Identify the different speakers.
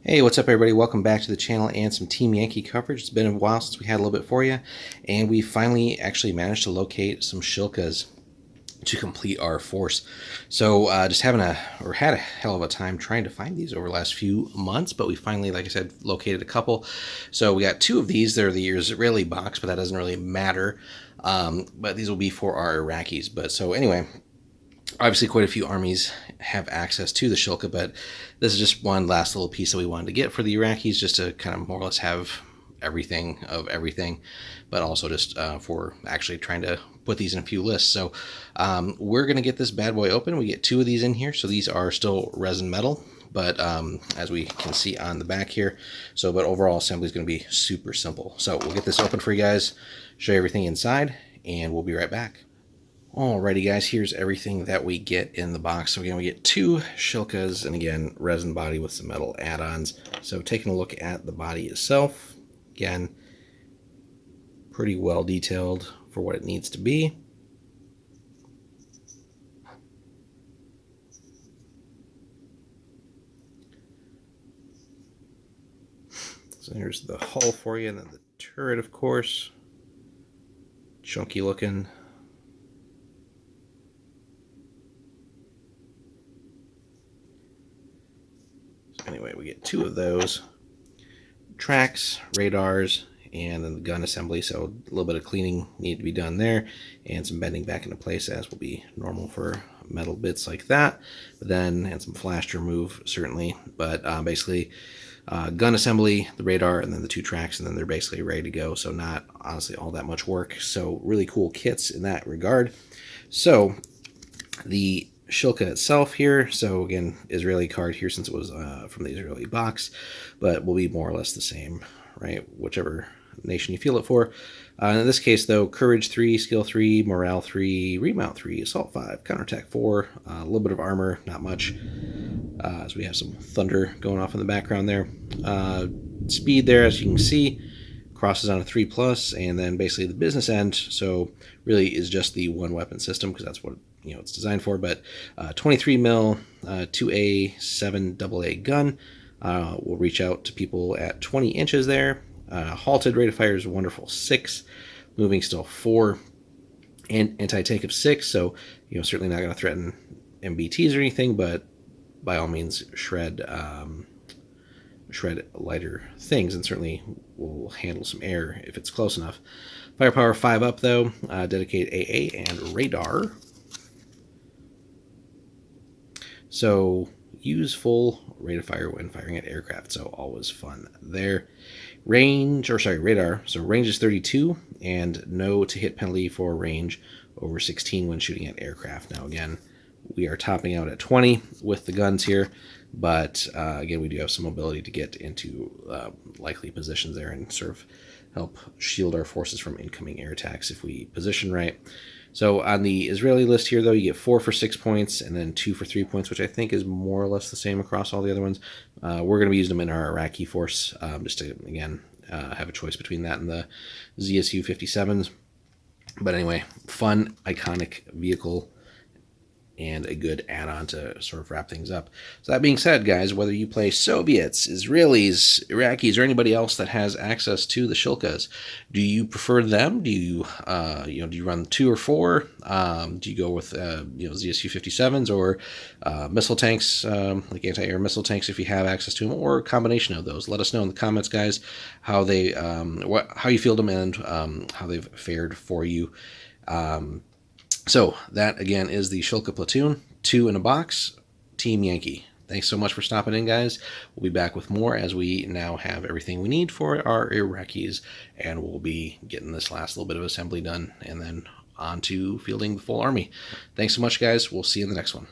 Speaker 1: Hey, what's up everybody? Welcome back to the channel and some Team Yankee coverage. It's been a while since we had a little bit for you, and we finally actually managed to locate some Shilkas to complete our force. So just had a hell of a time trying to find these over the last few months, but we finally, like I said, located a couple. So we got two of these. They're the Israeli box, but that doesn't really matter. But these will be for our Iraqis. But so anyway, obviously quite a few armies have access to the Shilka, but this is just one last little piece that we wanted to get for the Iraqis, just to kind of more or less have everything of everything, but also just for actually trying to put these in a few lists. So we're going to get this bad boy open. We get two of these in here, so these are still resin metal, but as we can see on the back here, but overall assembly is going to be super simple. So we'll get this open for you guys, show you everything inside, and we'll be right back. Alrighty guys, here's everything that we get in the box. So again, we get two Shilkas, and again, resin body with some metal add-ons. So taking a look at the body itself, again, pretty well detailed for what it needs to be. So here's the hull for you, and then the turret, of course. Chunky looking. Anyway, we get two of those. Tracks, radars, and then the gun assembly. So a little bit of cleaning needed to be done there, and some bending back into place, as will be normal for metal bits like that. But then, and some flash to remove, certainly. But basically, gun assembly, the radar, and then the two tracks, and then they're basically ready to go. So not honestly all that much work. So really cool kits in that regard. So the Shilka itself here, so again, Israeli card here since it was from the Israeli box, but will be more or less the same, right? Whichever nation you feel it for. In this case, though, Courage 3, Skill 3, Morale 3, Remount 3, Assault 5, Counterattack 4, a little bit of armor, not much, as we have some thunder going off in the background there. Speed there, as you can see, crosses on a 3+, and then basically the business end, so really is just the one weapon system, because that's what it's designed for. But 23 mil 2A 7 AA gun will reach out to people at 20 inches there. Halted rate of fire is a wonderful 6, moving still 4, and anti-tank of 6. So certainly not going to threaten MBTs or anything, but by all means shred lighter things, and certainly will handle some air if it's close enough. Firepower 5 up though, dedicated AA and radar. So use full rate of fire when firing at aircraft, so always fun there. Radar, so range is 32, and no to hit penalty for range over 16 when shooting at aircraft. Now again, we are topping out at 20 with the guns here, but again, we do have some mobility to get into likely positions there and sort of help shield our forces from incoming air attacks if we position right. So on the Israeli list here, though, you get 4 for 6 points and then 2 for 3 points, which I think is more or less the same across all the other ones. We're going to be using them in our Iraqi force, just to, again, have a choice between that and the ZSU 57s. But anyway, fun, iconic vehicle, and a good add-on to sort of wrap things up. So that being said, guys, whether you play Soviets, Israelis, Iraqis, or anybody else that has access to the Shilkas, do you prefer them? Do you do you run 2 or 4? Do you go with ZSU 57s or missile tanks, like anti-air missile tanks, if you have access to them, or a combination of those? Let us know in the comments, guys, how they how you feel them, and how they've fared for you. So that, again, is the Shilka Platoon, 2 in a box, Team Yankee. Thanks so much for stopping in, guys. We'll be back with more as we now have everything we need for our Iraqis, and we'll be getting this last little bit of assembly done, and then on to fielding the full army. Thanks so much, guys. We'll see you in the next one.